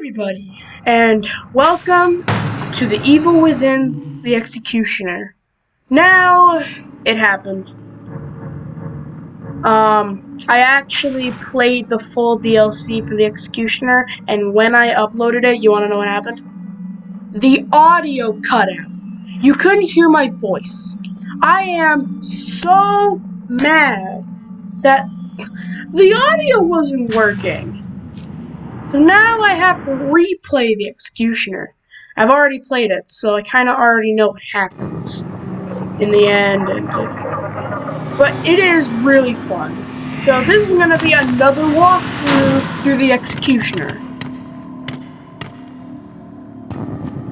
everybody, and welcome to The Evil Within the Executioner. Now, it happened. I actually played the full DLC for the Executioner, and when I uploaded it, you wanna know what happened? The audio cut out. You couldn't hear my voice. I am so mad that the audio wasn't working. So now I have to replay the Executioner. I've already played it, so I kind of already know what happens in the end. But it is really fun. So this is going to be another walkthrough through the Executioner.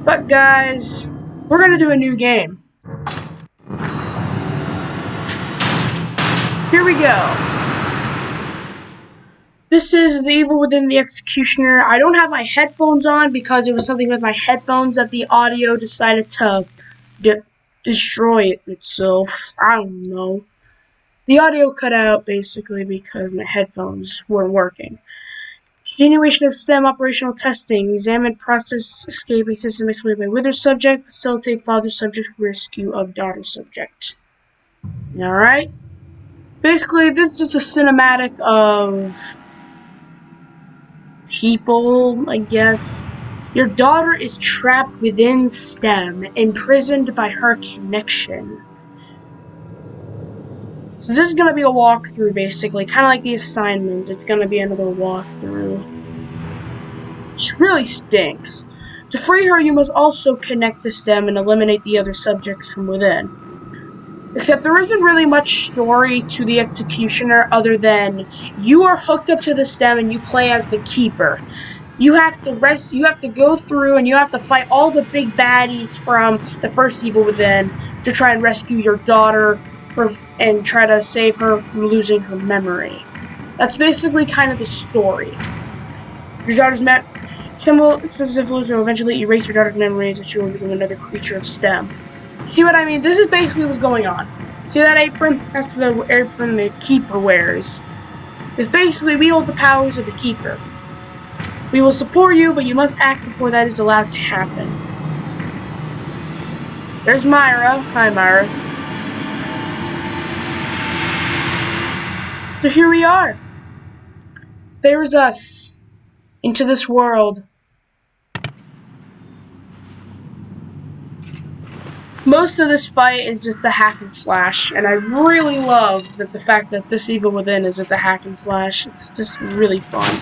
But guys, we're going to do a new game. Here we go. This is The Evil Within the Executioner. I don't have my headphones on because it was something with my headphones that the audio decided to destroy itself. I don't know. The audio cut out basically because my headphones weren't working. Continuation of STEM operational testing. Examine process escaping system explained by wither subject. Facilitate father subject rescue of daughter subject. Alright. Basically, this is just a cinematic of people, I guess. Your daughter is trapped within STEM, imprisoned by her connection. So this is going to be a walkthrough, basically. Kind of like the assignment. It's going to be another walkthrough. Which really stinks. To free her, you must also connect to STEM and eliminate the other subjects from within. Except there isn't really much story to the Executioner other than you are hooked up to the STEM and you play as the Keeper. You have to go through and you have to fight all the big baddies from the first Evil Within to try and rescue your daughter and try to save her from losing her memory. That's basically kind of the story. Your daughter's symbol will eventually erase your daughter's memories and she will become another creature of STEM. See what I mean? This is basically what's going on. See that apron? That's the apron the Keeper wears. It's basically we hold the powers of the Keeper. We will support you, but you must act before that is allowed to happen. There's Myra. Hi, Myra. So here we are. There's us. Into this world. Most of this fight is just a hack and slash, and I really love that the fact that this Evil Within is just a hack and slash. It's just really fun.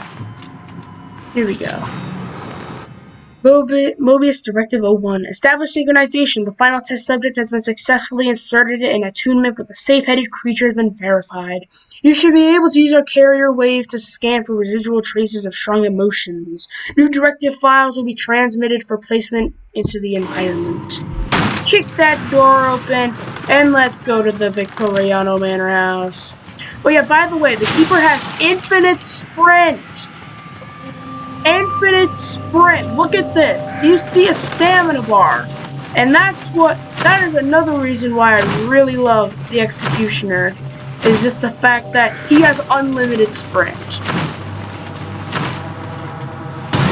Here we go. Mobius Directive 01. Establish synchronization. The final test subject has been successfully inserted and attunement with the safe-headed creature has been verified. You should be able to use our carrier wave to scan for residual traces of strong emotions. New directive files will be transmitted for placement into the environment. Kick that door open, and let's go to the Victoriano Manor House. Oh yeah, by the way, the Keeper has infinite sprint! Infinite sprint! Look at this! Do you see a stamina bar? And that is another reason why I really love the Executioner, is just the fact that he has unlimited sprint.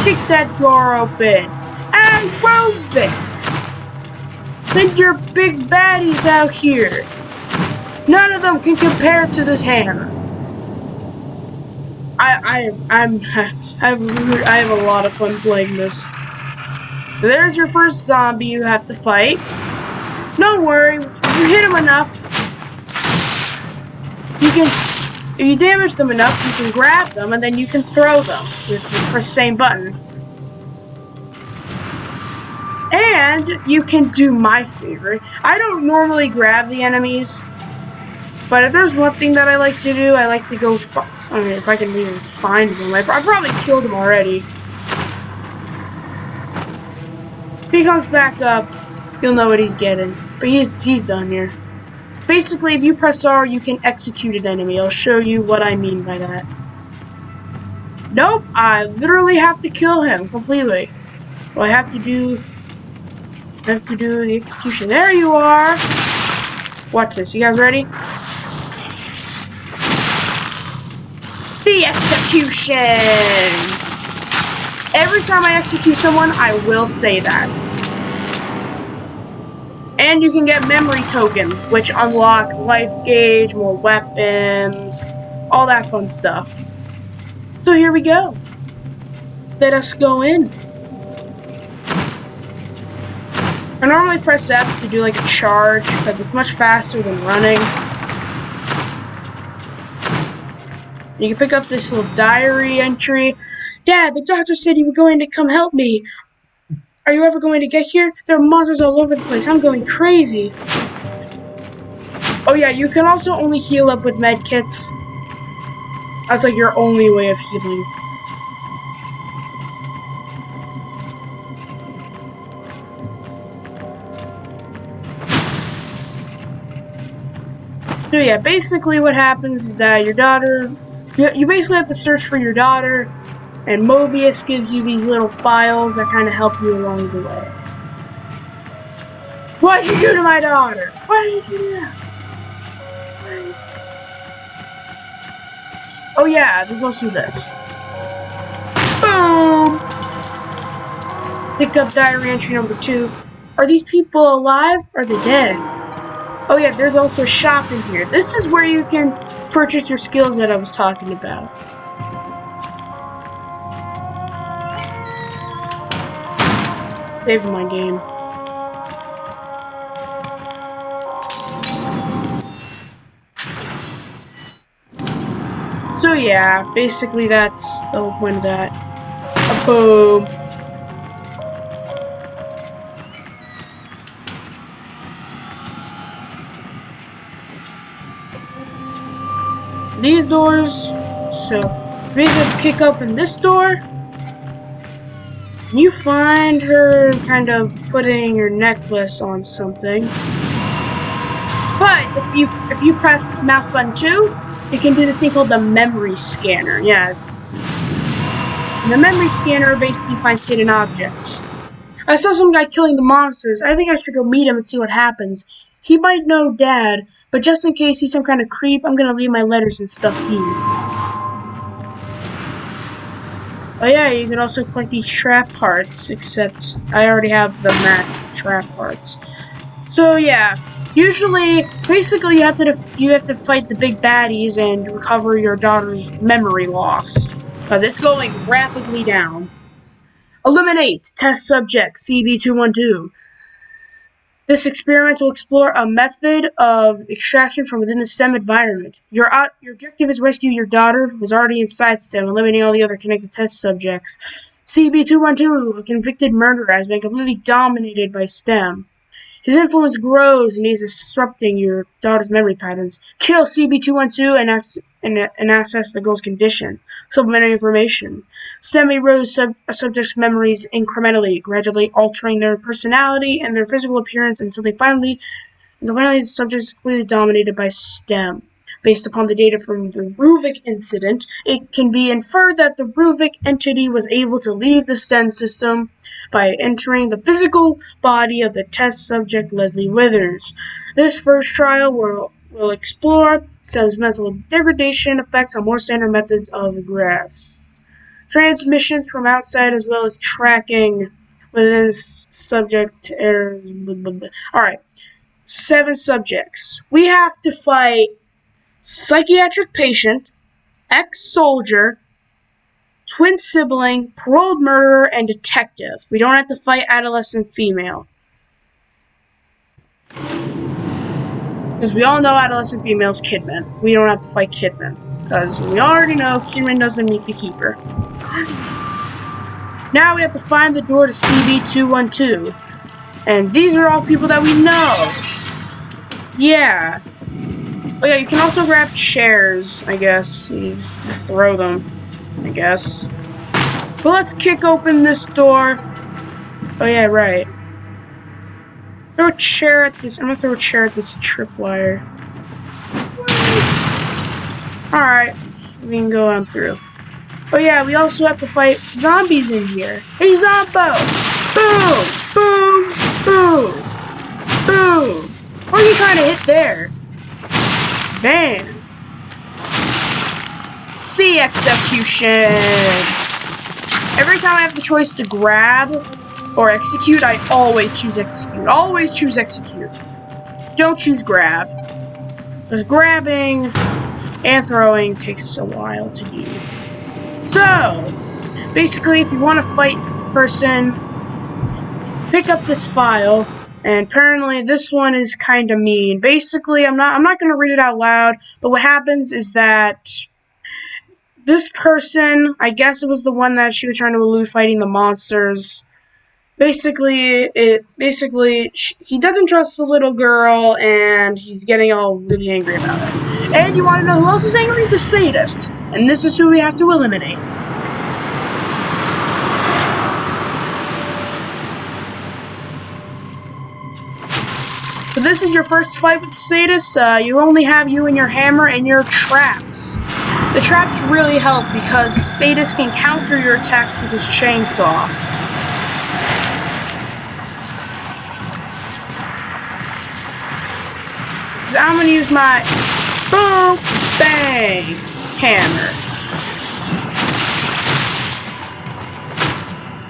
Kick that door open, and move it! Send your big baddies out here. None of them can compare to this hammer. I have a lot of fun playing this. So there's your first zombie you have to fight. Don't worry, if you hit him enough, if you damage them enough, you can grab them and then you can throw them with the same button. And you can do my favorite. I don't normally grab the enemies, but if there's one thing that I like to do, I like to go, I mean, if I can even find them. I probably killed him already. If he comes back up, you'll know what he's getting. But he's done here. Basically, if you press R, you can execute an enemy. I'll show you what I mean by that. Nope, I literally have to kill him completely. Well, I have to do the execution. There you are! Watch this. You guys ready? The execution! Every time I execute someone, I will say that. And you can get memory tokens, which unlock life gauge, more weapons, all that fun stuff. So here we go. Let us go in. I normally press F to do like a charge, because it's much faster than running. You can pick up this little diary entry. Dad, the doctor said you were going to come help me. Are you ever going to get here? There are monsters all over the place. I'm going crazy. Oh yeah, you can also only heal up with med kits. That's like your only way of healing. So yeah, basically what happens is that your daughter, you basically have to search for your daughter, and Mobius gives you these little files that kind of help you along the way. What did you do to my daughter? What did you do? Oh yeah, there's also this. Boom! Pick up diary entry number 2. Are these people alive or are they dead? Oh yeah, there's also a shop in here. This is where you can purchase your skills that I was talking about. Save my game. So yeah, basically that's the whole point of that. Boom. These doors, so we can kick open this door. You find her kind of putting your necklace on something. But if you press mouse button 2, you can do this thing called the memory scanner. Yeah. And the memory scanner basically finds hidden objects. I saw some guy killing the monsters. I think I should go meet him and see what happens. He might know Dad, but just in case he's some kind of creep, I'm gonna leave my letters and stuff here. Oh yeah, you can also collect these trap parts, except I already have the max trap parts. So yeah, usually, basically you have to fight the big baddies and recover your daughter's memory loss, because it's going rapidly down. Eliminate test subject CB212. This experiment will explore a method of extraction from within the STEM environment. Your objective is rescue your daughter, who was already inside STEM, eliminating all the other connected test subjects. CB212, a convicted murderer, has been completely dominated by STEM. His influence grows and he is disrupting your daughter's memory patterns. Kill CB212 and access the girl's condition. Supplementary information. STEM erodes a subject's memories incrementally, gradually altering their personality and their physical appearance until finally the subject is completely dominated by STEM. Based upon the data from the Ruvik incident, it can be inferred that the Ruvik entity was able to leave the STEM system by entering the physical body of the test subject Leslie Withers. This first trial will explore STEM's mental degradation effects on more standard methods of grasp. Transmissions from outside as well as tracking within subject errors. Alright, 7 subjects. We have to fight psychiatric patient, ex-soldier, twin sibling, paroled murderer, and detective. We don't have to fight adolescent female. Because we all know adolescent female is Kidman. We don't have to fight Kidman. Because we already know Kidman doesn't meet the Keeper. Now we have to find the door to CB212. And these are all people that we know. Yeah. Oh yeah, you can also grab chairs, I guess. You just throw them, I guess. But let's kick open this door. Oh yeah, right. Throw a chair at this. I'm gonna throw a chair at this tripwire. Alright, we can go on through. Oh yeah, we also have to fight zombies in here. Hey, Zombo! Boom! Boom! Boom! Boom! What are you trying to hit there? Bam! The execution! Every time I have the choice to grab or execute, I always choose execute. Always choose execute. Don't choose grab. Because grabbing and throwing takes a while to do. So, basically, if you want to fight the person, pick up this file. And apparently this one is kind of mean. Basically, I'm not going to read it out loud, but what happens is that this person, I guess it was the one that she was trying to elude fighting the monsters. Basically, he doesn't trust the little girl, and he's getting all really angry about it. And you want to know who else is angry? The sadist. And this is who we have to eliminate. So this is your first fight with the sadist. You only have you and your hammer and your traps. The traps really help because sadist can counter your attacks with his chainsaw. So I'm gonna use my boom, bang, hammer.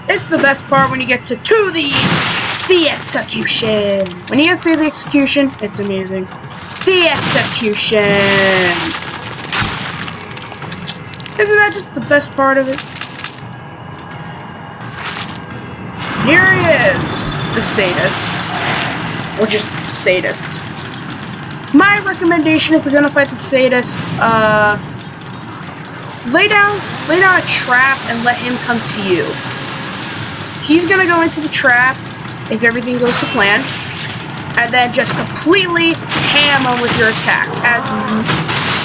It's the best part when you get to the execution. When you get to the execution, it's amazing. The execution. Isn't that just the best part of it? Here he is, the sadist. Or just sadist. My recommendation if you're gonna fight the sadist, lay down a trap and let him come to you. He's gonna go into the trap if everything goes to plan, and then just completely hammer with your attacks.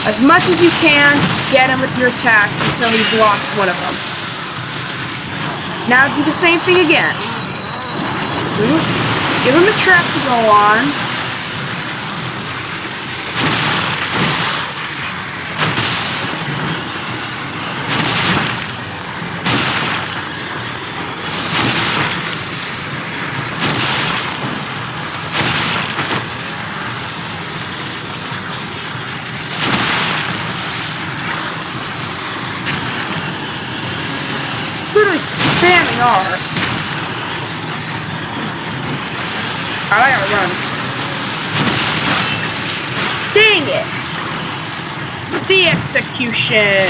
As much as you can, get him with your attacks until he blocks one of them. Now do the same thing again. Give him a trap to go on. Literally spamming R. Alright, I gotta run. Dang it! The execution!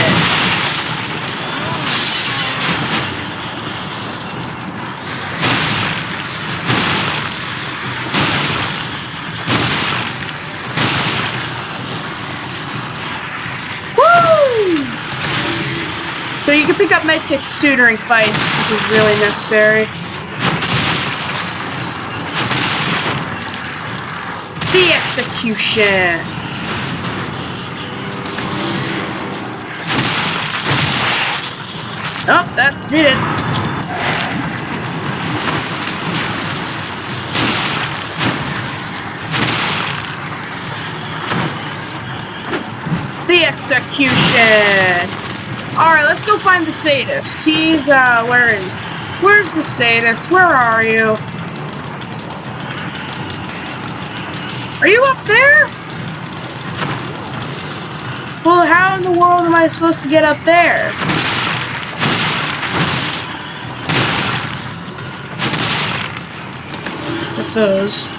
So you can pick up medkits too during fights, which is really necessary. The execution. Oh, that did it. The execution. Alright, let's go find the sadist. He's, where's the sadist? Where are you? Are you up there? Well, how in the world am I supposed to get up there? With those.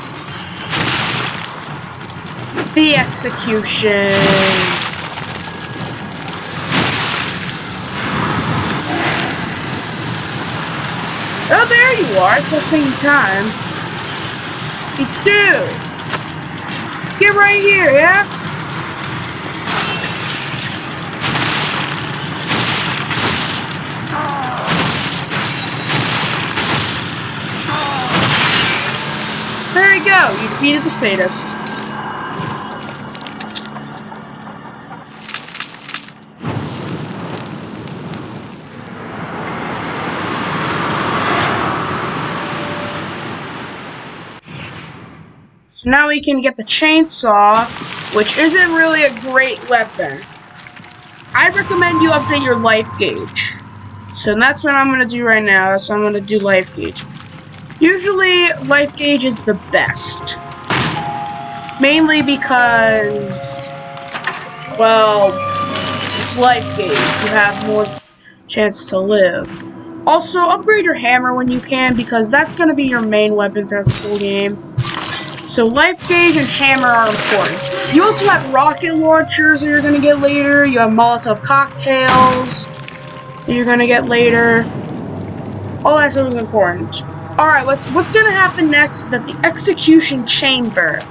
The execution. Oh, there you are. It's the same time. You do. Get right here, yeah? There you go. You defeated the sadist. So now we can get the chainsaw, which isn't really a great weapon. I recommend you update your life gauge. So that's what I'm going to do right now. So I'm going to do life gauge. Usually, life gauge is the best. Mainly because, well, with life gauge, you have more chance to live. Also, upgrade your hammer when you can, because that's going to be your main weapon throughout the full game. So life gauge and hammer are important. You also have rocket launchers that you're going to get later. You have Molotov cocktails that you're going to get later. All that stuff is important. Alright, what's going to happen next is that the execution chamber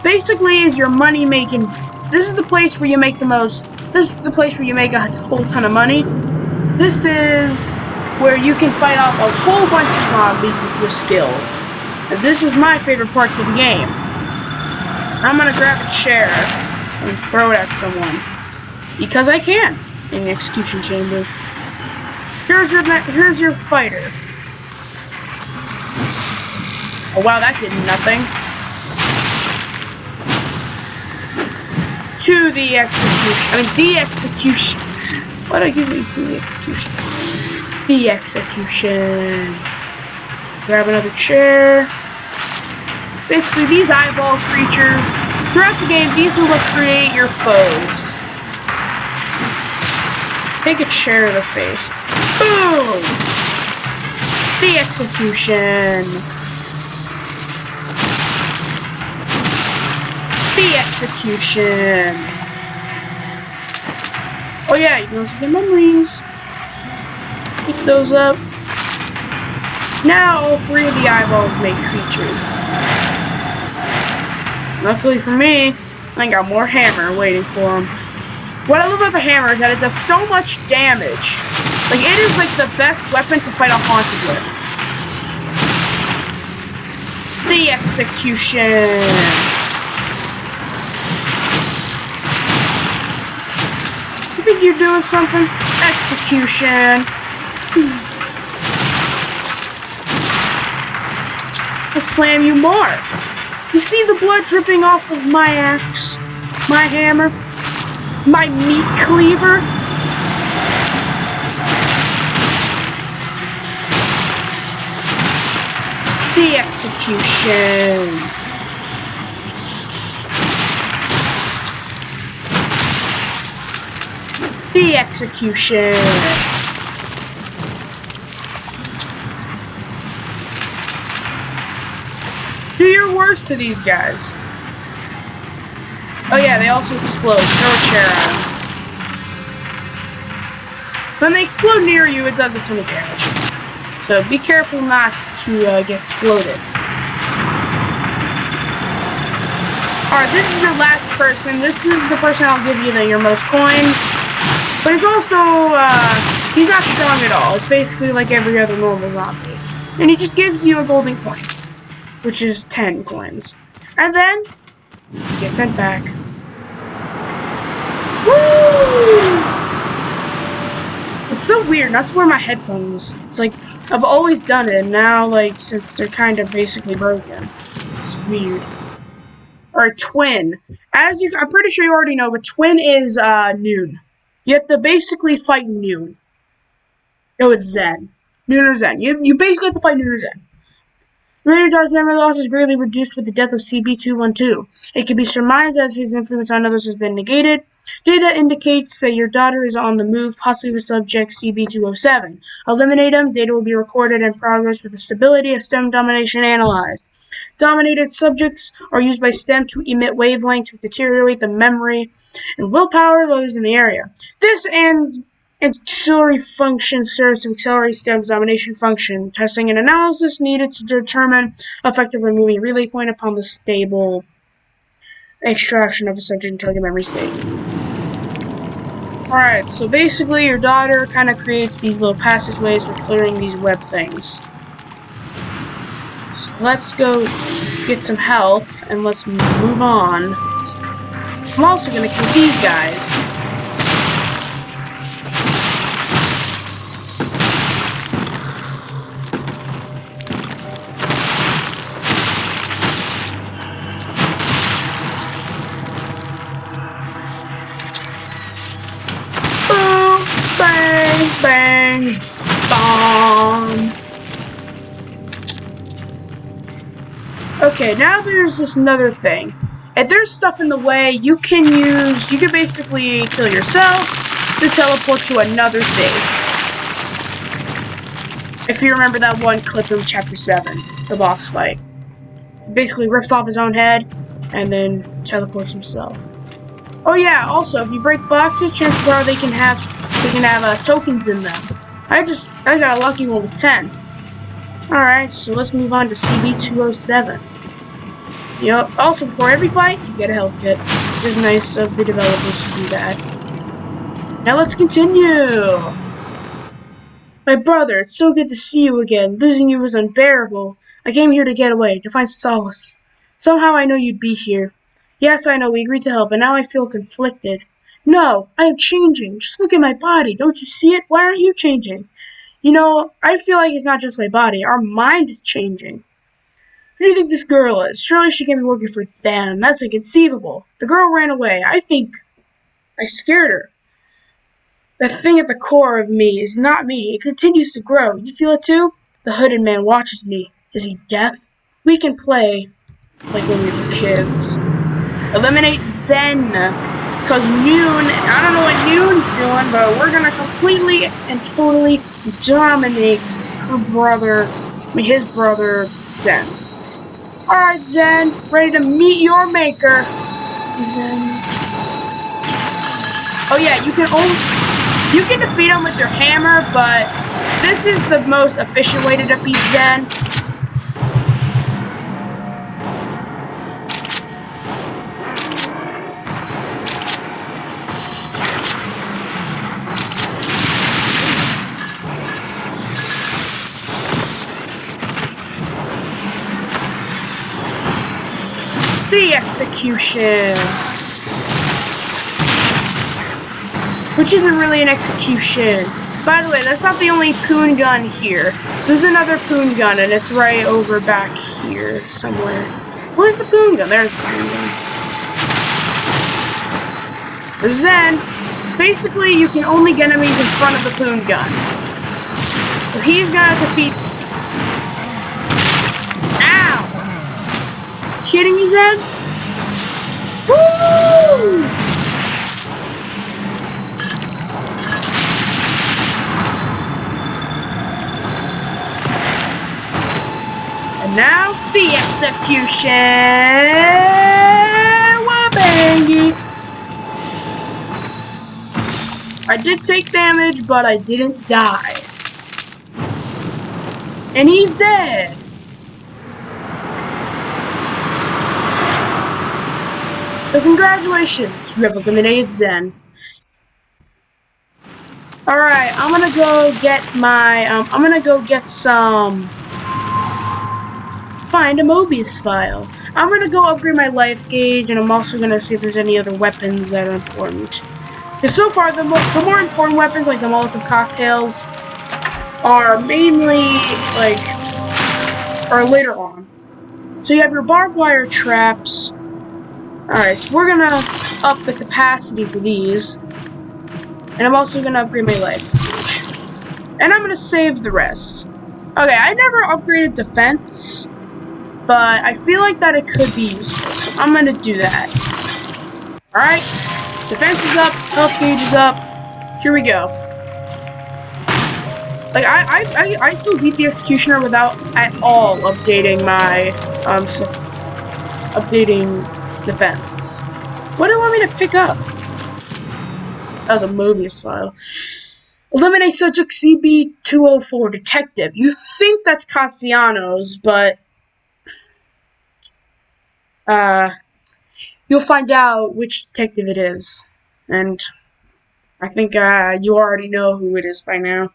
basically is your money making. This is the place where you make the most. This is the place where you make a whole ton of money. This is where you can fight off a whole bunch of zombies with your skills. And this is my favorite part of the game. I'm gonna grab a chair and throw it at someone. Because I can, in the execution chamber. Here's your fighter. Oh wow, that did nothing. To the execution. Why did I give it to the execution? The execution. Grab another chair. Basically, these eyeball creatures, throughout the game, these are what create your foes. Take a chair to the face. Boom! The execution. The execution. Oh yeah, you can also get memories. Pick those up. Now all three of the eyeballs make creatures. Luckily for me, I got more hammer waiting for him. What I love about the hammer is that it does so much damage. Like, it is like the best weapon to fight a haunted with. The execution. You think you're doing something? Execution. I'll slam you more. You see the blood dripping off of my axe? My hammer? My meat cleaver? The execution. The execution. Do your worst to these guys. Oh yeah, they also explode. Throw a chair at them. When they explode near you, it does a ton of damage. So be careful not to get exploded. Alright, this is your last person. This is the person I'll give you your most coins. But he's also, he's not strong at all. It's basically like every other normal zombie. And he just gives you a golden coin, which is 10 coins. And then, you get sent back. Woo! It's so weird not to wear my headphones. It's like, I've always done it, and now, like, since they're kind of basically broken. It's weird. Alright, twin. I'm pretty sure you already know, but twin is, noon. You have to basically fight noon. No, it's Zen. Noon or Zen. You basically have to fight noon or Zen. Raider's memory loss is greatly reduced with the death of CB212. It can be surmised that his influence on others has been negated. Data indicates that your daughter is on the move, possibly with subject CB207. Eliminate him. Data will be recorded in progress with the stability of STEM domination analyzed. Dominated subjects are used by STEM to emit wavelengths to deteriorate the memory and willpower of others in the area. This and ancillary function serves to accelerate STEM's domination function. Testing and analysis needed to determine effective removing relay point upon the stable extraction of a subject and target memory state. Alright, so basically your daughter kind of creates these little passageways for clearing these web things. So let's go get some health and let's move on. I'm also going to kill these guys. Bang, bang, bomb. Okay, now there's this another thing. If there's stuff in the way, you can basically kill yourself to teleport to another save. If you remember that one clip from Chapter 7, the boss fight. He basically rips off his own head and then teleports himself. Oh yeah, also, if you break boxes, chances are they can have tokens in them. I got a lucky one with 10. Alright, so let's move on to CB207. Yep, also before every fight, you get a health kit. It's nice of the developers to do that. Now let's continue! My brother, it's so good to see you again. Losing you was unbearable. I came here to get away, to find solace. Somehow I know you'd be here. Yes, I know, we agreed to help, and now I feel conflicted. No, I am changing. Just look at my body. Don't you see it? Why aren't you changing? You know, I feel like it's not just my body. Our mind is changing. Who do you think this girl is? Surely she can't be working for them. That's inconceivable. The girl ran away. I think I scared her. That thing at the core of me is not me. It continues to grow. You feel it too? The hooded man watches me. Is he deaf? We can play like when we were kids. Eliminate Zen. Because Noon, I don't know what Noon's doing, but we're going to completely and totally dominate his brother, Zen. Alright, Zen. Ready to meet your maker. Zen. Oh yeah, you can defeat him with your hammer, but this is the most efficient way to defeat Zen. The execution. Which isn't really an execution. By the way, that's not the only poon gun here. There's another poon gun, and it's right over back here somewhere. Where's the poon gun? There's the poon gun. There's Zen. Basically, you can only get enemies in front of the poon gun. So he's gonna defeat... Ow! Kidding me, Zen? Woo! Now, the execution! Wabangy! I did take damage, but I didn't die. And he's dead! So congratulations, you have eliminated Zen. Alright, I'm gonna go get some... Find a Mobius file. I'm gonna go upgrade my life gauge, and I'm also gonna see if there's any other weapons that are important. Because so far, the more important weapons, like the Molotov cocktails, are mainly are later on. So you have your barbed wire traps. Alright, so we're gonna up the capacity for these, and I'm also gonna upgrade my life gauge, and I'm gonna save the rest. Okay, I never upgraded defense. But I feel like that it could be useful, so I'm gonna do that. Alright, defense is up, health gauge is up. Here we go. Like, I still beat the Executioner without at all updating my, updating defense. What do you want me to pick up? Oh, the Mobius file. Eliminate subject CB204, detective. You think that's Castellanos, but... you'll find out which detective it is, and I think, you already know who it is by now.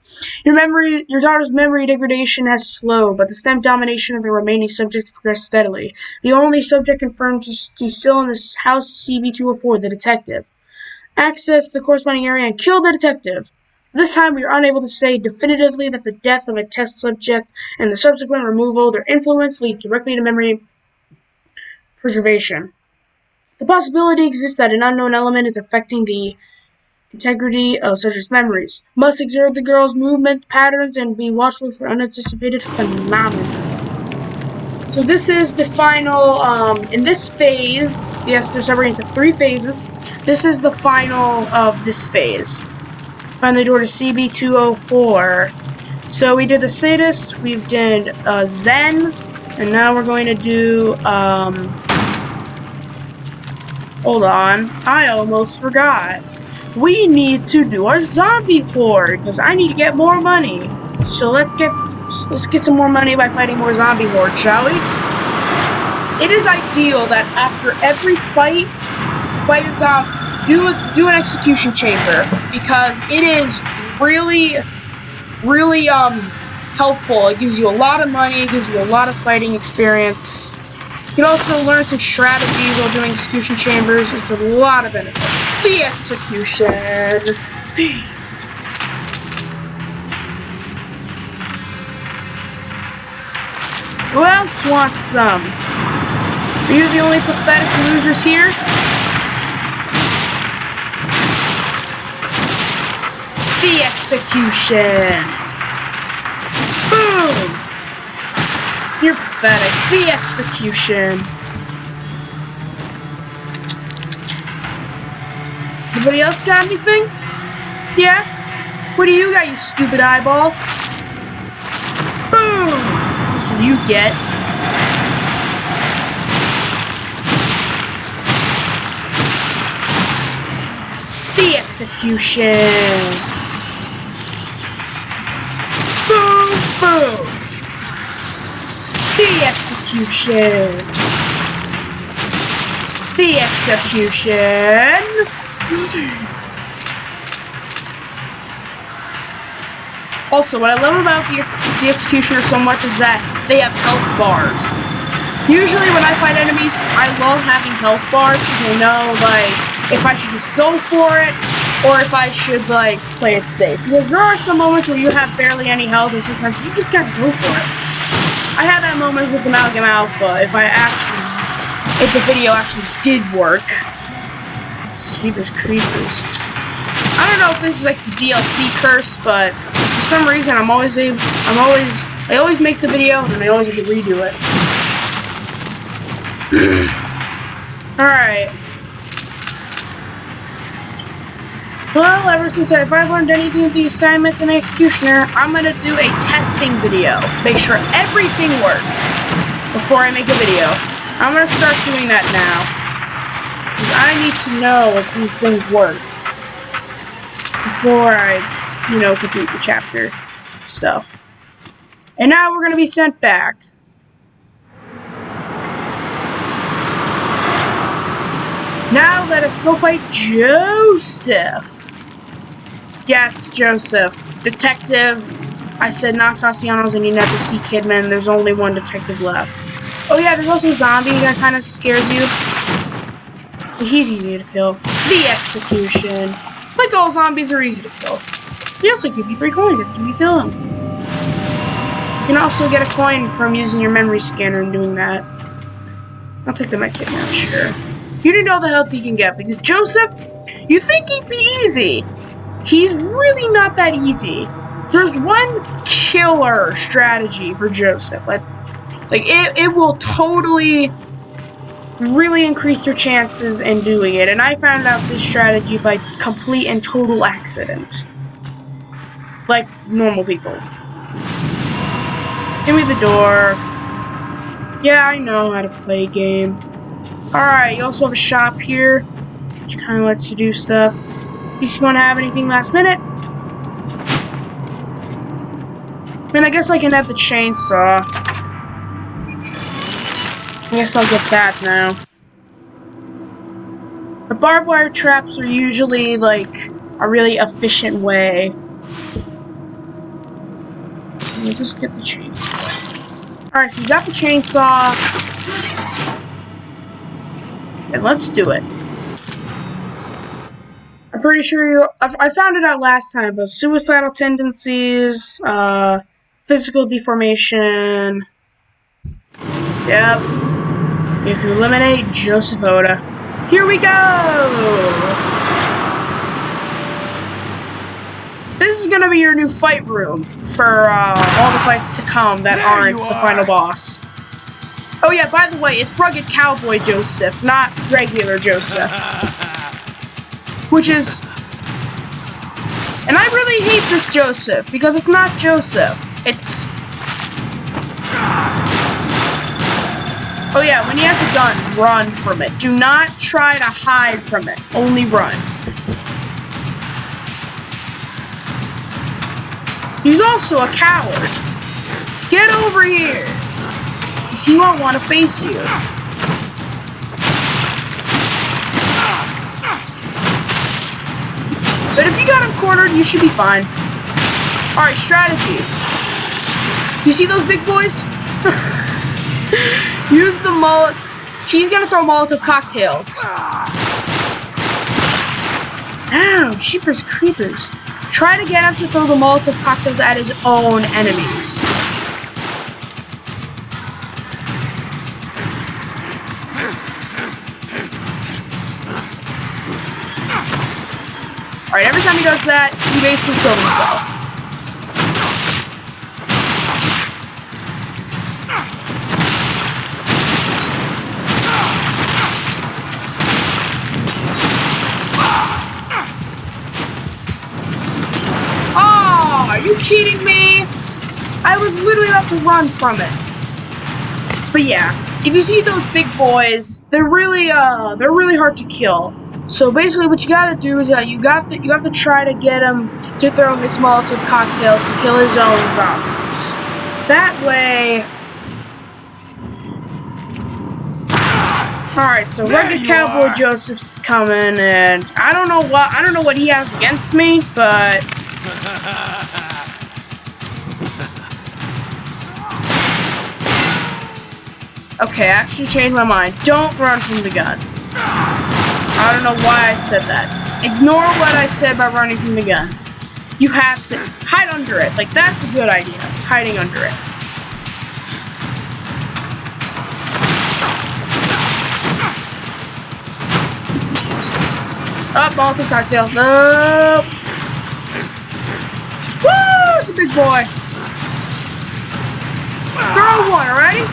Your daughter's memory degradation has slowed, but the STEM domination of the remaining subjects progressed steadily. The only subject confirmed to still in this house is CB204, the detective. Access the corresponding area and kill the detective. This time, we are unable to say definitively that the death of a test subject and the subsequent removal of their influence leads directly to memory preservation. The possibility exists that an unknown element is affecting the integrity of subject's memories. Must observe the girl's movement patterns and be watchful for unanticipated phenomena. So this is the final, in this phase, we have to separate into 3 phases. This is the final of this phase. Find the door to CB204. So we did the sadist, we've did Zen, and now we're going to do, hold on, I almost forgot. We need to do our zombie horde, because I need to get more money. So let's get some more money by fighting more zombie horde, shall we? It is ideal that after every fight a zombie, do an execution chamber, because it is really helpful. It gives you a lot of money, it gives you a lot of fighting experience. You can also learn some strategies while doing execution chambers. It's a lot of benefits. The execution. Who else wants some? Are you the only pathetic losers here? The execution. Boom. You're pathetic. The execution. Anybody else got anything? Yeah? What do you got, you stupid eyeball? Boom! That's what you get. The execution. Boom, boom. The execution. The execution. Also, what I love about the executioner so much is that they have health bars. Usually when I fight enemies, I love having health bars because I know, like, if I should just go for it, or if I should, like, play it safe. Because there are some moments where you have barely any health, and sometimes you just gotta go for it. I had that moment with Amalgam Alpha, if the video actually did work. Jeepers creepers. I don't know if this is like the DLC curse, but for some reason I always make the video, and I always have to redo it. Alright. Well, ever since if I learned anything with the assignment and the executioner, I'm gonna do a testing video. Make sure everything works before I make a video. I'm gonna start doing that now. Because I need to know if these things work before I, complete the chapter stuff. And now we're gonna be sent back. Now let us go fight Joseph. Yeah, it's Joseph. Detective. I said not Castellanos and you never see Kidman. There's only one detective left. Oh yeah, there's also a zombie that kind of scares you. But he's easy to kill. The execution. Like all zombies are easy to kill. They also give you 3 coins after you kill them. You can also get a coin from using your memory scanner and doing that. I'll take the medkit now, sure. You didn't know the health he can get, because Joseph, you think he'd be easy. He's really not that easy. There's one killer strategy for Joseph. Like it will totally really increase your chances in doing it. And I found out this strategy by complete and total accident. Like normal people. Give me the door. Yeah, I know how to play a game. Alright, you also have a shop here, which kind of lets you do stuff. You just want to have anything last minute? I mean, I guess I can have the chainsaw. I guess I'll get that now. The barbed wire traps are usually, like, a really efficient way. Let me just get the chainsaw. Alright, so we got the chainsaw. And let's do it. I'm pretty sure I found it out last time, but suicidal tendencies, physical deformation. Yep. We have to eliminate Joseph Oda. Here we go! This is gonna be your new fight room for all the fights to come that aren't the final boss. Oh yeah, by the way, it's Rugged Cowboy Joseph, not regular Joseph. Which is And I really hate this Joseph, because it's not Joseph. It's... Oh yeah, when he has a gun, run from it. Do not try to hide from it. Only run. He's also a coward. Get over here. Because he won't want to face you. But if you got him cornered, you should be fine. Alright, strategy. You see those big boys? Use the mullet. She's gonna throw Molotov cocktails. Ow, sheepers creepers. Try to get him to throw the Molotov cocktails at his own enemies. Alright, every time he does that, he basically killed himself. Oh, are you kidding me? I was literally about to run from it. But yeah, if you see those big boys, they're really hard to kill. So basically, what you gotta do is that you have to try to get him to throw his Molotov cocktails to kill his own zombies. That way. All right, so Rugged Cowboy Joseph's coming, and I don't know what he has against me, but. Okay, I actually changed my mind. Don't run from the gun. I don't know why I said that. Ignore what I said about running from the gun. You have to hide under it. Like, that's a good idea. It's hiding under it. Up, Molotov cocktail. Nope. Woo! It's a big boy. Throw one, alright?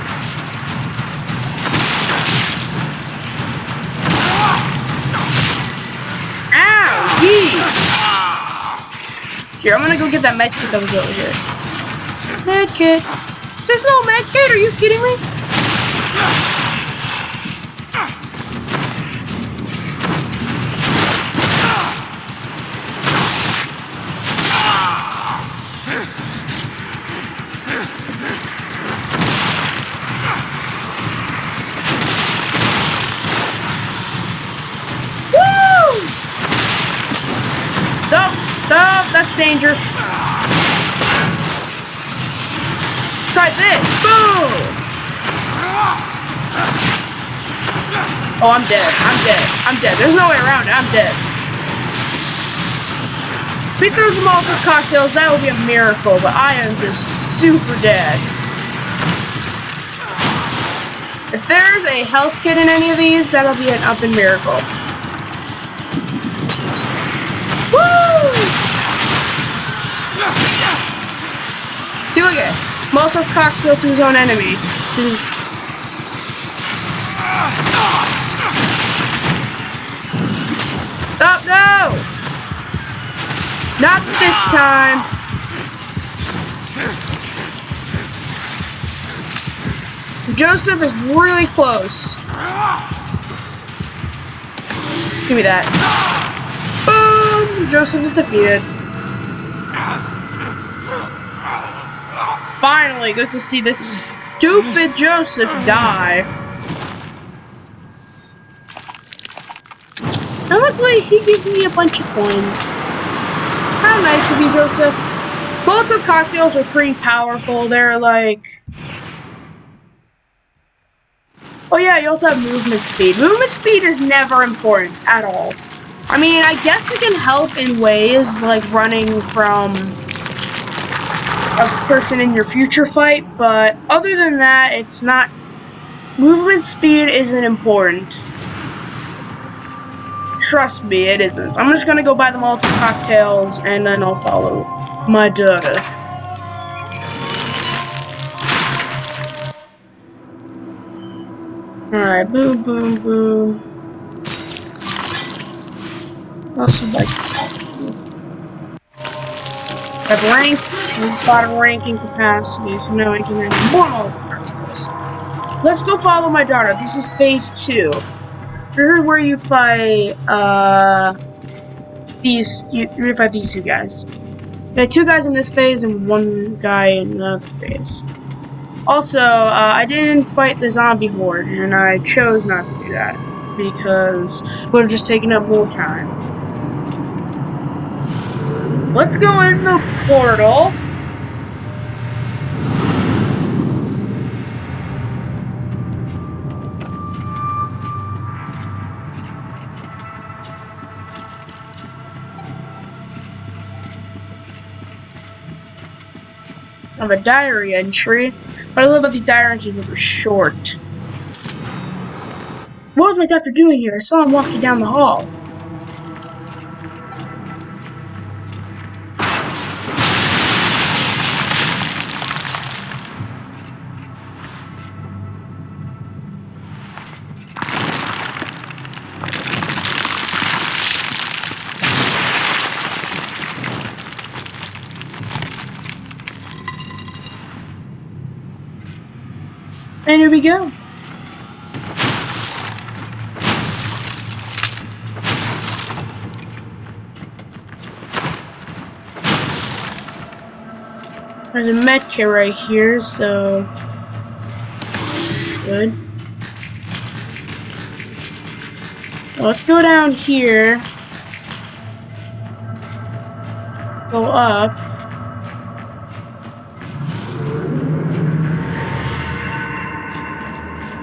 Here, I'm gonna go get that med kit that was over here. Med kit. There's no med kit, are you kidding me? That's danger. Try this. Boom! Oh, I'm dead. I'm dead. I'm dead. There's no way around it. I'm dead. If he throws them all for cocktails, that would be a miracle, but I am just super dead. If there's a health kit in any of these, that'll be an up and miracle. See, look at it. Molotov cocktail to his own enemy. Oh, no! Not this time. Joseph is really close. Give me that. Boom! Joseph is defeated. Finally, good to see this stupid Joseph die. And luckily, he gave me a bunch of coins. How nice of you, Joseph. Molotov cocktails are pretty powerful. They're like... Oh yeah, you also have movement speed. Movement speed is never important at all. I mean, I guess it can help in ways like running from a person in your future fight, but other than that, it's not. Movement speed isn't important. Trust me, it isn't. I'm just gonna go buy the Molotov cocktails and then I'll follow my daughter. Alright, boom, boom, boom. Also like I've ranked, we've got a ranking capacity, so now I can add more multipliers. Let's go follow my daughter. This is phase 2. This is where you fight, you fight these two guys. There are 2 guys in this phase and 1 guy in another phase. Also, I didn't fight the zombie horde, and I chose not to do that, because it would have just taken up more time. So let's go in the portal. I have a diary entry, but I love about these diary entries that they're short. What was my doctor doing here? I saw him walking down the hall. And here we go. There's a med kit right here, so good. Well, let's go down here. Go up.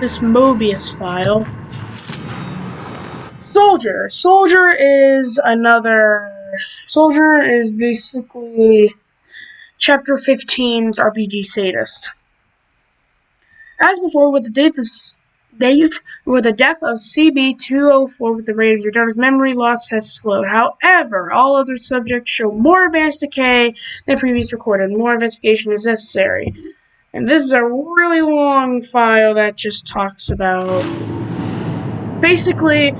This Mobius file. Soldier. Soldier is basically Chapter 15's RPG Sadist. As before, with the death of CB-204, with the rate of your daughter's memory loss has slowed. However, all other subjects show more advanced decay than previously recorded. More investigation is necessary. And this is a really long file that just talks about basically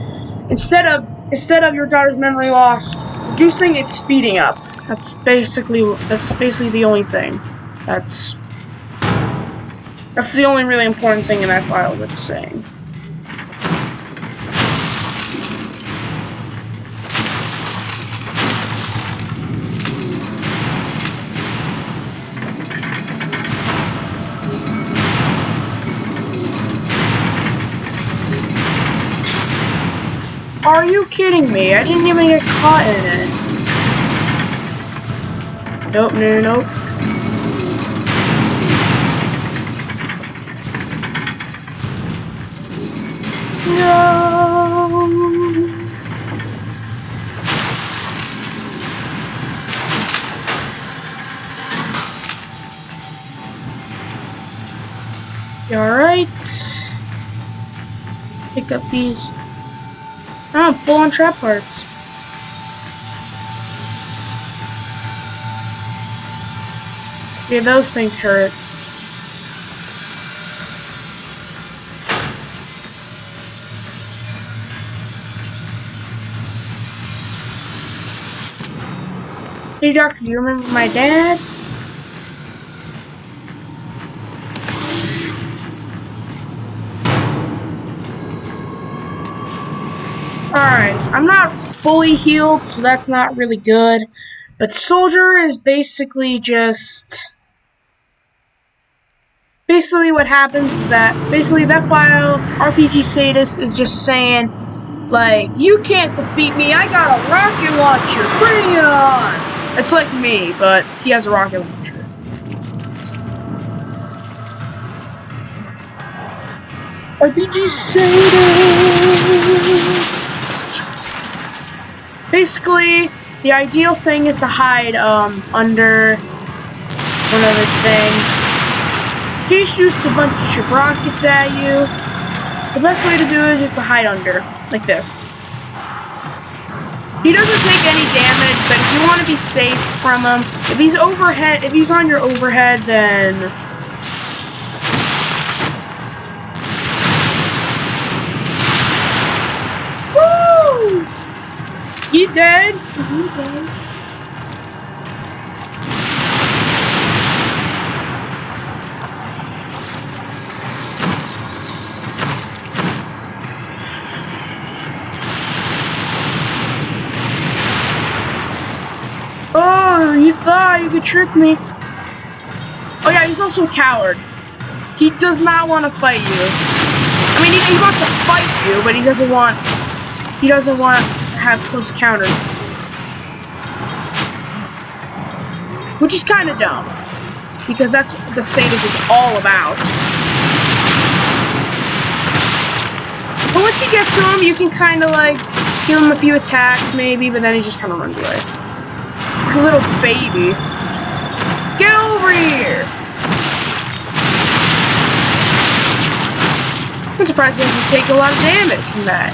instead of your daughter's memory loss reducing, it's speeding up. That's basically the only thing. That's the only really important thing in that file that's saying. Are you kidding me? I didn't even get caught in it. Nope, nope. No. You alright? Pick up these. Oh, I'm full on trap parts. Yeah, those things hurt. Hey, Doctor, do you remember my dad? Alright, so I'm not fully healed, so that's not really good. But Soldier is basically just... Basically what happens is that... Basically that file, RPG Sadist, is just saying, like, you can't defeat me, I got a rocket launcher, bring it on! It's like me, but he has a rocket launcher. RPG Sadist! Basically, the ideal thing is to hide under one of his things. He shoots a bunch of rockets at you. The best way to do it is just to hide under, like this. He doesn't take any damage, but if you want to be safe from him, if he's on your overhead, then... Woo! He dead? tricked me. Oh yeah, he's also a coward. He does not want to fight you. I mean, he wants to fight you, but he doesn't want to have close counters. Which is kind of dumb, because that's what the sadist is all about. But once you get to him, you can kind of like give him a few attacks, maybe, but then he just kind of runs away. Like a little baby. Get over here! I'm surprised he doesn't take a lot of damage from that.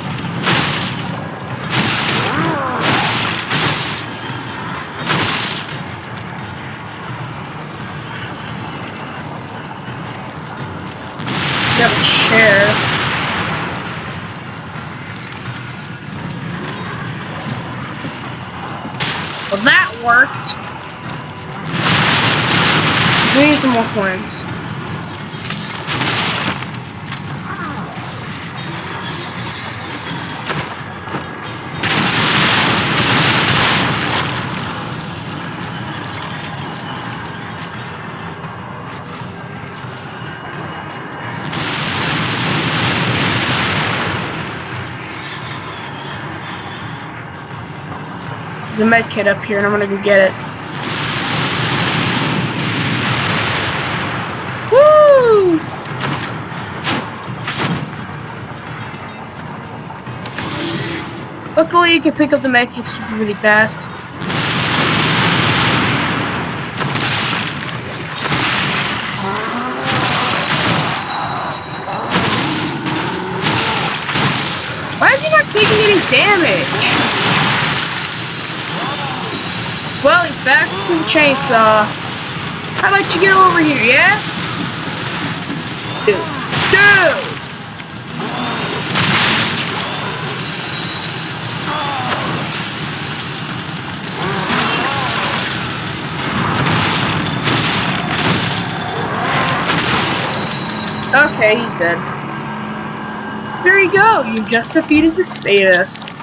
You have a chair. Well, that worked. We need some more coins. There's a med kit up here, and I'm gonna go get it. Woo! Luckily, you can pick up the med kits really fast. Why is he not taking any damage? Well, he's back to the chainsaw. I'd like to get over here, yeah? Dude. Okay, he's dead. There you go. You just defeated the sadist.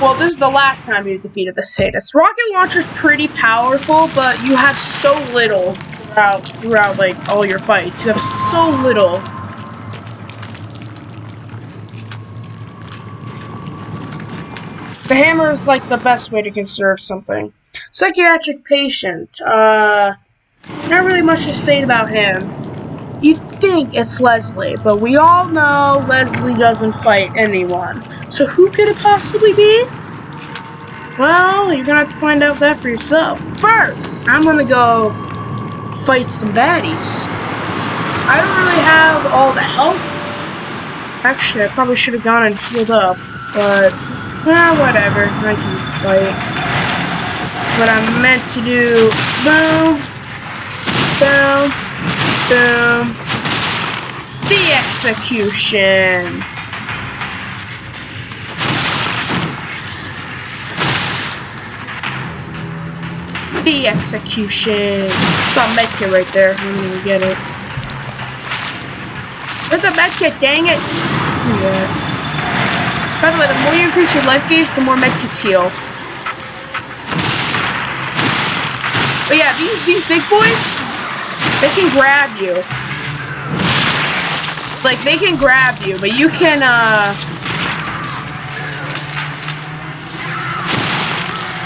Well, this is the last time you defeated the sadist. Rocket launcher's pretty powerful, but you have so little throughout like all your fights. You have so little. The hammer is like the best way to conserve something. Psychiatric patient. Not really much to say about him. You think it's Leslie, but we all know Leslie doesn't fight anyone. So who could it possibly be? Well, you're gonna have to find out that for yourself. First, I'm gonna go fight some baddies. I don't really have all the health. Actually, I probably should have gone and healed up, but whatever. I can fight. What I'm meant to do. Boom. Boom. Boom. The execution. The execution. Saw a medkit right there. I'm gonna get it. Where's the medkit? Dang it! Yeah. By the way, the more you increase your life gauge, the more medkits heal. But yeah, these big boys, they can grab you. Like, they can grab you, but you can,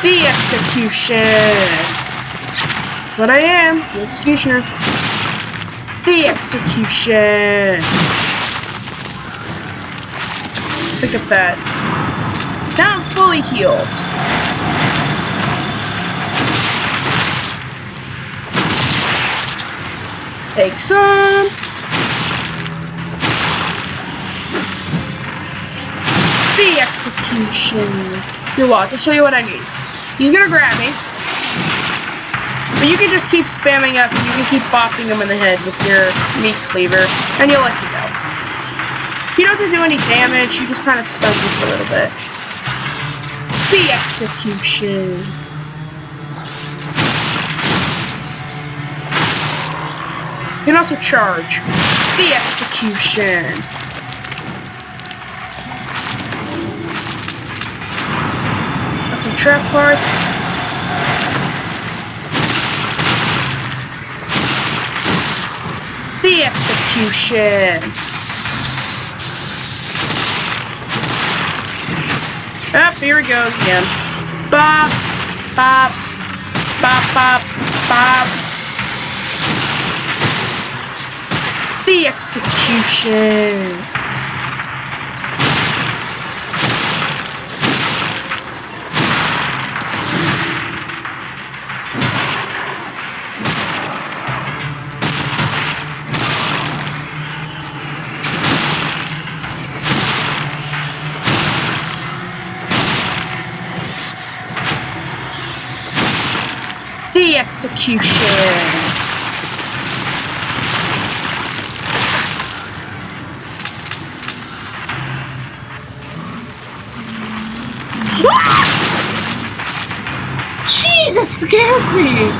the execution. What I am, the executioner. The execution. Look at that. Now I'm fully healed. Take some. The execution. Here, watch. I'll show you what I need. He's gonna grab me. But you can just keep spamming up and you can keep bopping him in the head with your meat cleaver, and he'll let you go. He doesn't do any damage, he just kind of stuns you for a little bit. The execution. You can also charge. The execution. trap parts. The execution. Up, here it goes again. Bop, bop, bop, bop, bop. The execution. The execution. Jeez, it scared me.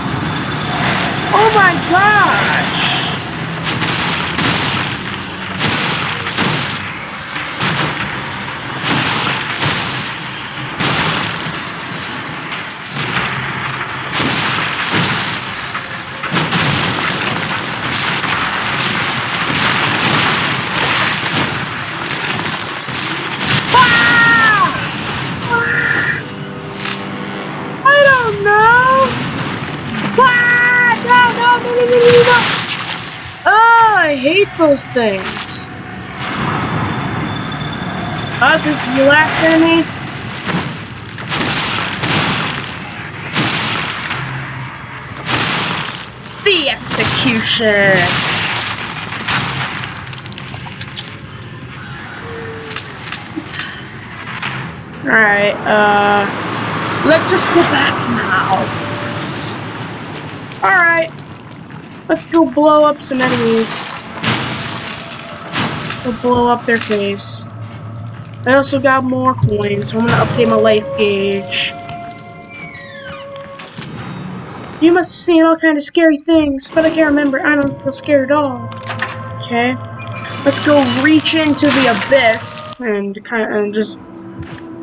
Oh my gosh. Oh, I hate those things. Oh, this is the last enemy. The execution. Alright, let's just go back now. Alright. Let's go blow up some enemies. Go blow up their face. I also got more coins, so I'm gonna update my life gauge. You must have seen all kind of scary things, but I can't remember. I don't feel scared at all. Okay. Let's go reach into the abyss and just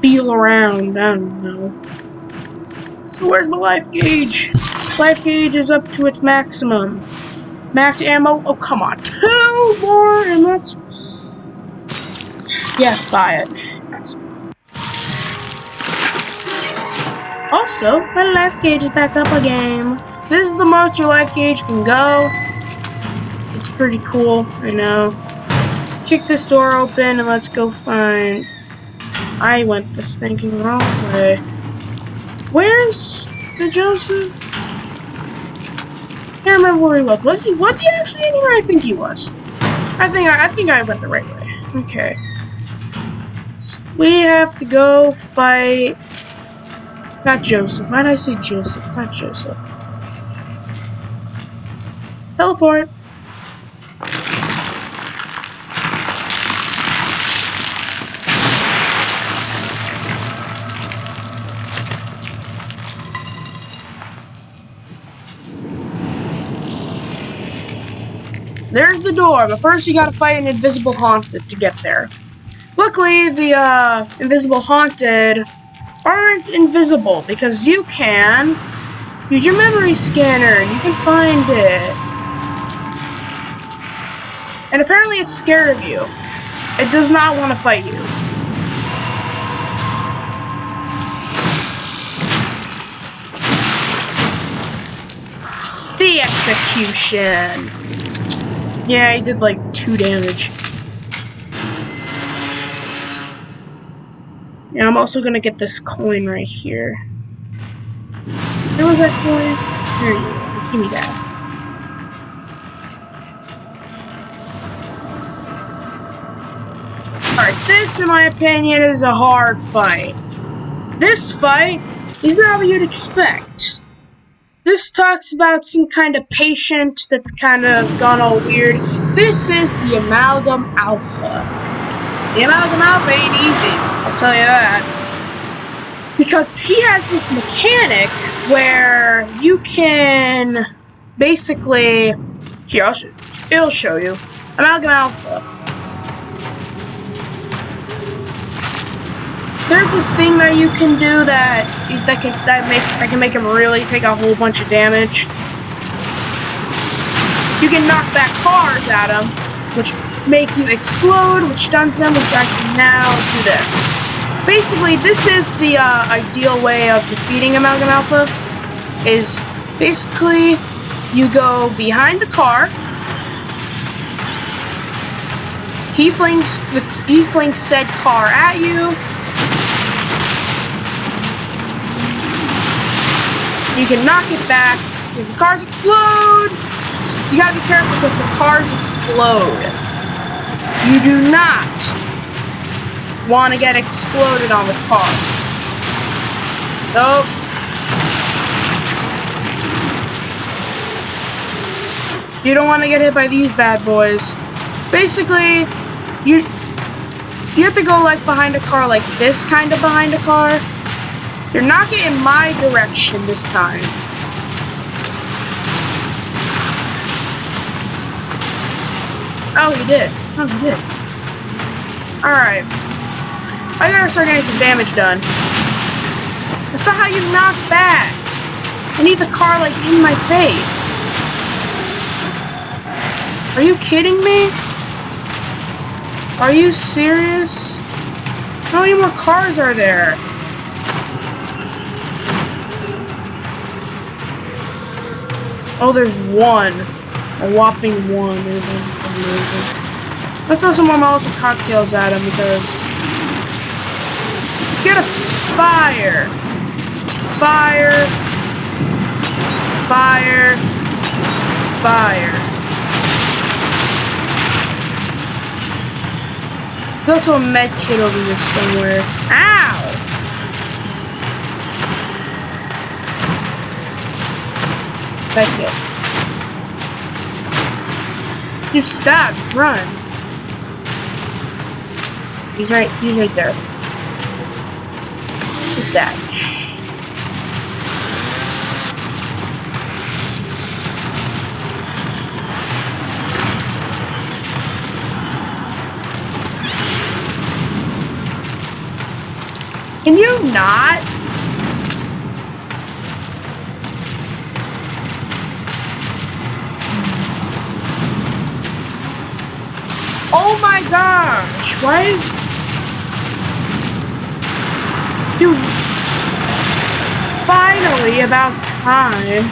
feel around. I don't know. So where's my life gauge? Life gauge is up to its maximum. Max ammo. Oh, come on. 2 more, and that's... Yes, buy it. Yes. Also, my life gauge is back up again. This is the most your life gauge can go. It's pretty cool, I know. Kick this door open, and let's go find... I went this thinking the wrong way. Where's the Joseph? Can't remember where he was. Was he actually in here? I think he was. I think I went the right way. Okay. So we have to go fight. Not Joseph. Why did I say Joseph? It's not Joseph. Teleport. There's the door, but first you gotta fight an invisible haunted to get there. Luckily, the invisible haunted aren't invisible because you can use your memory scanner and you can find it. And apparently it's scared of you. It does not want to fight you. The execution. Yeah, he did like 2 damage. Yeah, I'm also gonna get this coin right here. Where was that coin? There you go. Give me that. Alright, this, in my opinion, is a hard fight. This fight is not what you'd expect. This talks about some kind of patient that's kind of gone all weird. This is the Amalgam Alpha. The Amalgam Alpha ain't easy, I'll tell you that. Because he has this mechanic where you can basically... Here, it'll show you. Amalgam Alpha. There's this thing that you can do that can make him really take a whole bunch of damage. You can knock back cars at him, which make you explode, which stuns him, which I can now do this. Basically, this is the ideal way of defeating Amalgam Alpha, is basically you go behind the car, he flings said car at you, you can knock it back, if the cars explode, you gotta be careful because the cars explode. You do not want to get exploded on the cars. Nope. You don't want to get hit by these bad boys. Basically, you have to go like behind a car, like this kind of behind a car. You're not getting my direction this time. Oh, he did. Oh, he did. Alright. I gotta start getting some damage done. I saw how you knock back. I need the car, like, in my face. Are you kidding me? Are you serious? How many more cars are there? Oh, there's one. A whopping one. Amazing. Let's throw some more Molotov cocktails at him because... Get a fire! Fire! Fire! Fire! There's also a med kit over here somewhere. Ow! Med kit. Just stop, just run. He's right there. What's that? Can you not? Oh my gosh, why is... Dude, finally, about time.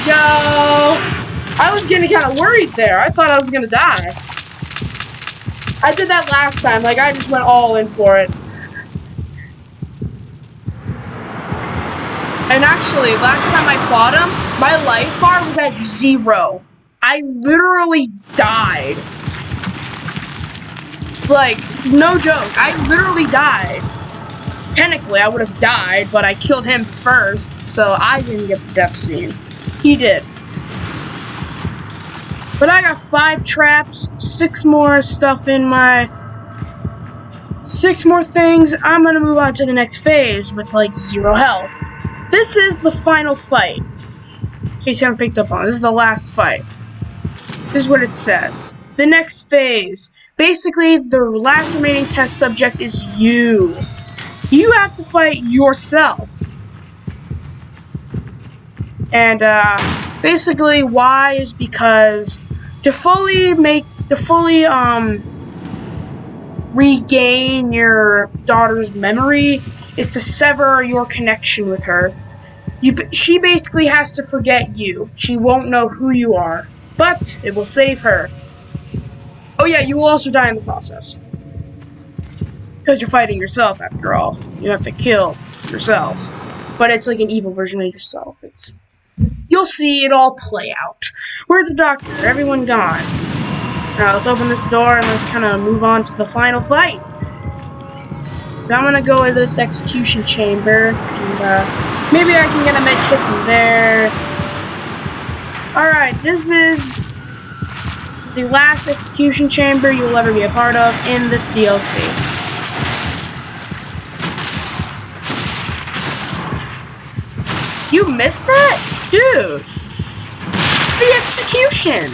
Go! I was getting kind of worried there. I thought I was gonna die. I did that last time. Like, I just went all in for it. And actually, last time I fought him, my life bar was at 0. I literally died. Like, no joke. I literally died. Technically, I would have died, but I killed him first, so I didn't get the death scene. He did. But I got 5 traps, 6 more stuff in my... 6 more things. I'm gonna move on to the next phase with, like, 0 health. This is the final fight. In case you haven't picked up on it, this is the last fight. This is what it says. The next phase. Basically, the last remaining test subject is you. You have to fight yourself. And basically why is because to fully regain your daughter's memory is to sever your connection with her. She basically has to forget you. She won't know who you are, but it will save her. Oh yeah, you will also die in the process. Because you're fighting yourself after all. You have to kill yourself. But it's like an evil version of yourself. You'll see it all play out. Where's the doctor? Everyone gone. Now let's open this door and let's kind of move on to the final fight. So I'm gonna go into this execution chamber, and maybe I can get a med kit from there. Alright, this is the last execution chamber you will ever be a part of in this DLC. You missed that? Dude! The execution!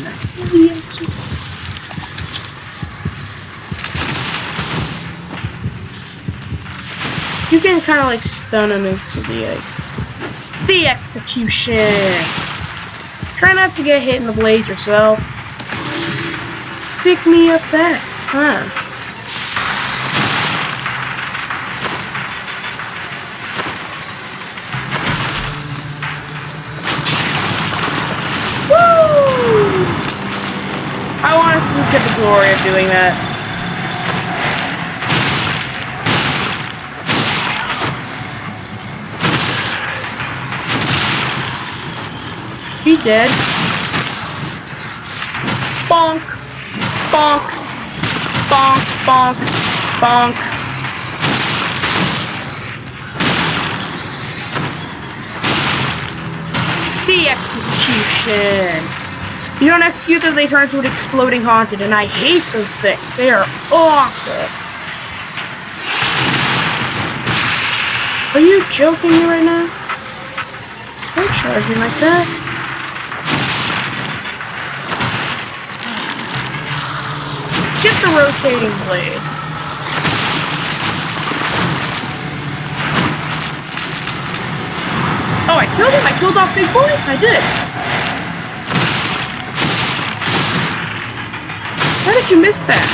You can kind of like stun him into the execution. Try not to get hit in the blades yourself. Pick me up that, huh? Woo! I wanted to just get the glory of doing that. He's dead. Bonk. Bonk. Bonk. Bonk. Bonk. The execution. You don't execute them, they turn into an exploding haunted, and I hate those things. They are awful. Are you joking me right now? Don't charge me like that. Get the rotating blade. Oh, I killed him? I killed off Big Boy? I did. How did you miss that?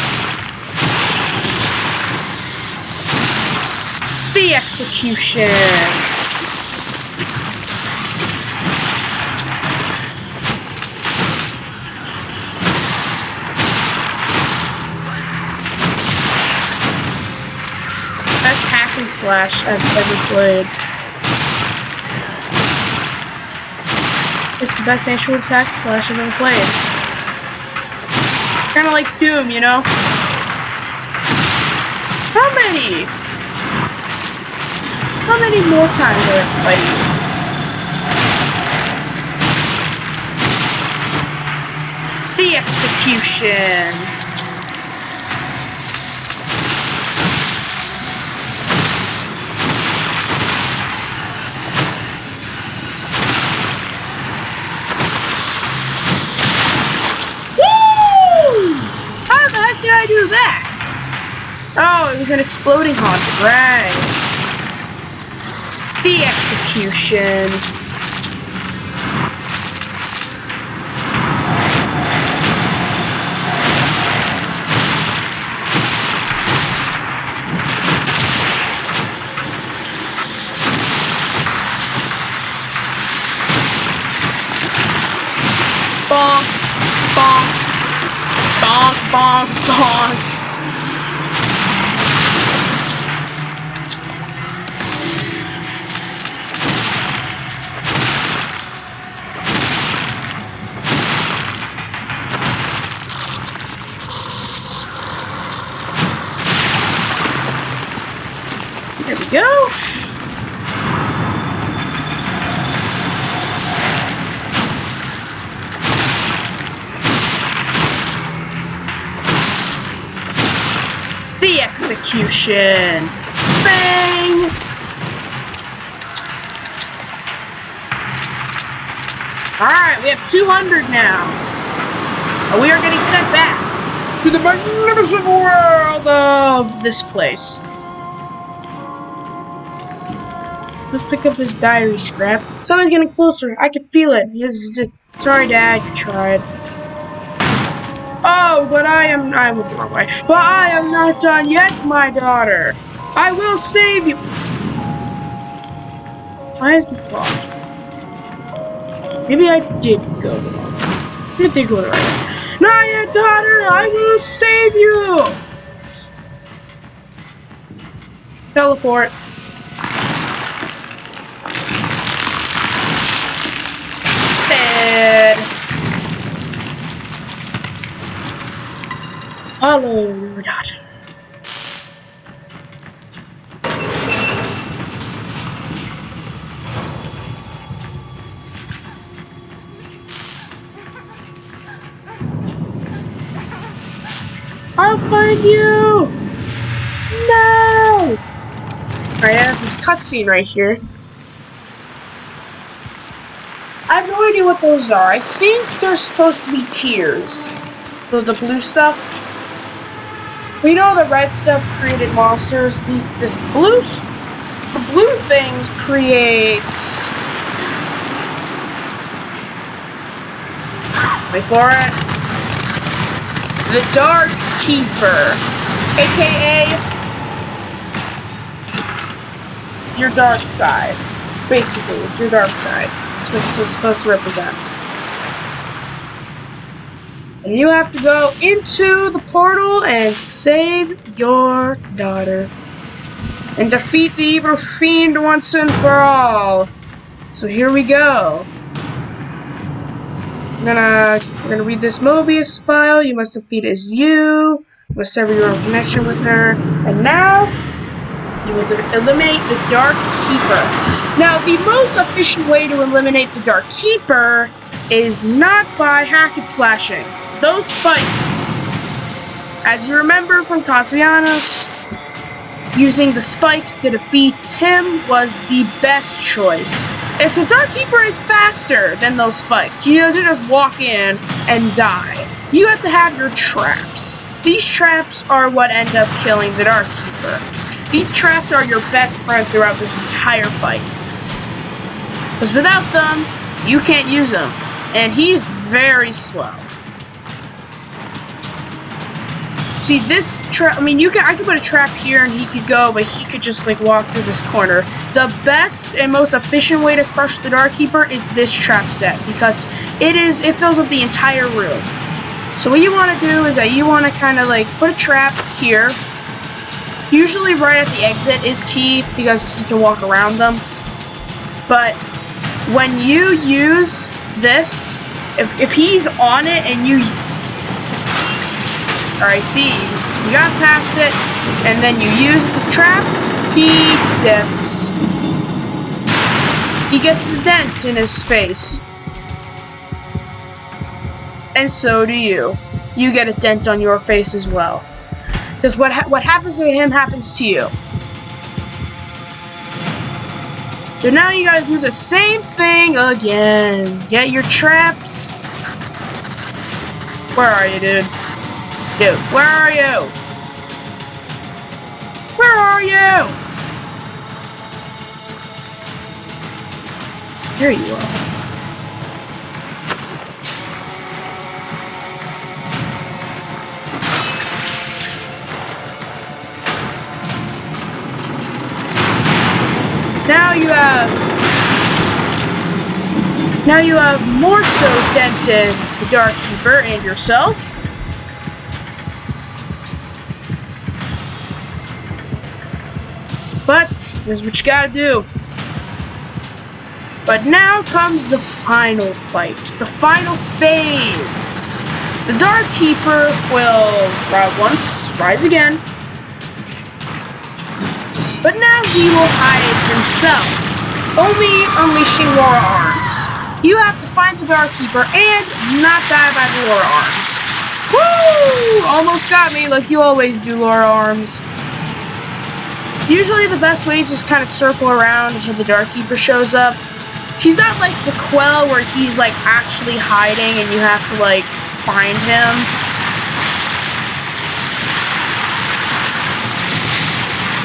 The execution. Slash I've ever played. It's the best actual attack slash I've ever played. Kinda like Doom, you know? How many more times do I have to fight you? The execution. Did I do that? Oh, it was an exploding haunted, right? The execution. Bonk, bonk. Bonk, bonk, bonk. There we go. The execution. Bang! Alright, we have 200 now. And we are getting sent back to the magnificent world of this place. Let's pick up this diary scrap. Something's getting closer. I can feel it. Sorry, Dad, you tried. Oh, but I went the wrong way. But I am not done yet, my daughter. I will save you. Why is this locked? Maybe I did go the wrong way. Maybe I did go the right way. Not yet, daughter. I will save you. Teleport. Dead. Follow that. I'll find you! No! Alright, I have this cutscene right here. I have no idea what those are. I think they're supposed to be tears. So the blue stuff. We know the red stuff created monsters. The blue things creates. Wait for it. The Dark Keeper, aka your dark side. Basically, it's your dark side. It's what it's supposed to represent. And you have to go into the portal and save your daughter. And defeat the evil fiend once and for all. So here we go. We're gonna read this Mobius file. You must defeat as you. You must sever your own connection with her. And now, you will eliminate the Dark Keeper. Now, the most efficient way to eliminate the Dark Keeper is not by hack and slashing. Those spikes, as you remember from Castellanos, using the spikes to defeat him was the best choice. If the Dark Keeper is faster than those spikes, he doesn't just walk in and die. You have to have your traps. These traps are what end up killing the Dark Keeper. These traps are your best friend throughout this entire fight. Because without them, you can't use them. And he's very slow. See, this trap, I mean, I could put a trap here and he could go, but he could just, like, walk through this corner. The best and most efficient way to crush the Dark Keeper is this trap set, because it fills up the entire room. So what you want to do is that you want to kind of, like, put a trap here. Usually right at the exit is key, because he can walk around them. But when you use this, if he's on it and you... Alright, see, you got past it, and then you use the trap, he dips. He gets a dent in his face. And so do you. You get a dent on your face as well. Because what happens to him happens to you. So now you gotta do the same thing again. Get your traps. Where are you, dude? Dude, where are you? Where are you? Here you are. Now you have more so dented the Dark Keeper and yourself. But this is what you gotta do. But now comes the final fight, the final phase. The Dark Keeper will once rise again, but now he will hide himself, only unleashing Laura arms. You have to find the Dark Keeper and not die by the Laura arms. Woo! Almost got me, like you always do, Laura arms. Usually the best way is just kind of circle around until the Dark Keeper shows up. He's not like the Quell where he's like actually hiding and you have to like find him.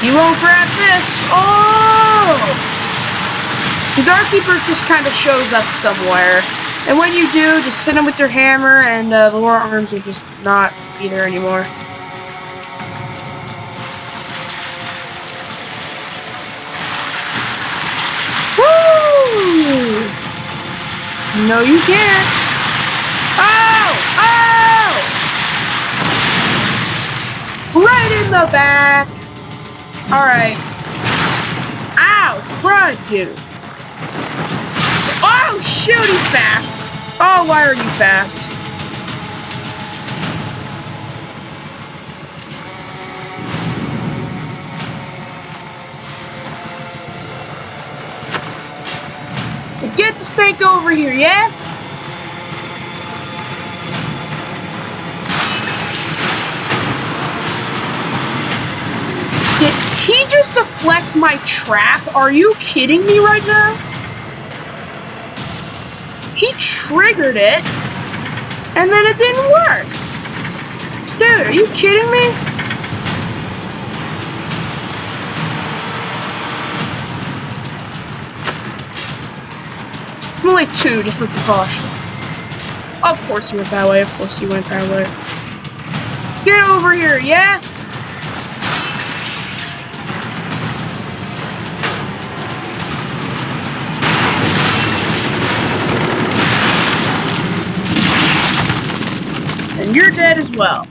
You won't grab this. Oh! The Dark Keeper just kind of shows up somewhere. And when you do, just hit him with your hammer and the Laura arms will just not be there anymore. No, you can't. Oh! Oh! Right in the back. Alright. Ow! Crud, dude. Oh, shoot, he's fast. Oh, why are you fast? the snake over here, yeah? Did he just deflect my trap? Are you kidding me right now? He triggered it, and then it didn't work. Dude, are you kidding me? Only 2, just for precaution. Of course he went that way, of course he went that way. Get over here, yeah? And you're dead as well.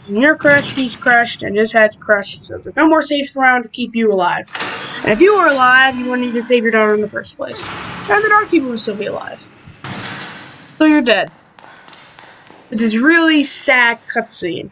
And you're crushed, he's crushed, and just had to crush, so there's no more safes around to keep you alive. And if you were alive, you wouldn't need to save your daughter in the first place. And the Darkkeeper would still be alive. So you're dead. With this really sad cutscene.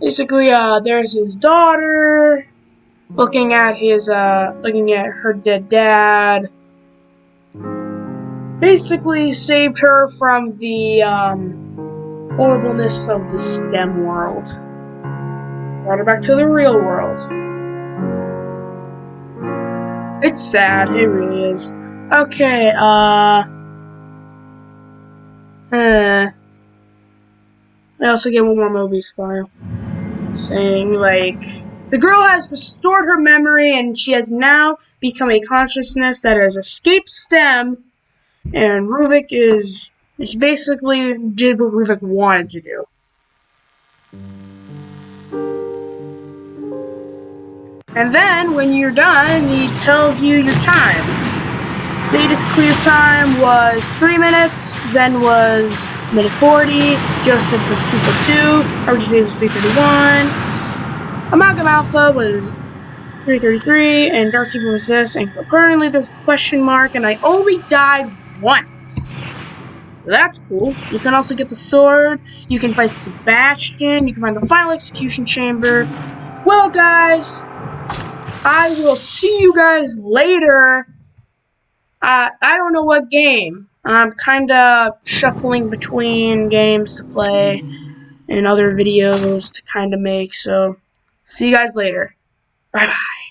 Basically, there's his daughter looking at her dead dad. Basically, saved her from the horribleness of the STEM world. Brought her back to the real world. It's sad, it really is. Okay, I also get one more Mobius file. Saying, like, the girl has restored her memory and she has now become a consciousness that has escaped STEM, and Ruvik is basically did what Ruvik wanted to do. And then, when you're done, he tells you your times. Zeta's clear time was 3 minutes, Zen was minute 40, Joseph was 2:42, RGZ was 3:31, Amalgam Alpha was 3:33, and Darkkeeper was this, and currently there's a question mark, and I only died once. So that's cool. You can also get the sword, you can fight Sebastian, you can find the final execution chamber. Well, guys, I will see you guys later. I don't know what game. I'm kinda shuffling between games to play and other videos to kinda make, so see you guys later. Bye-bye.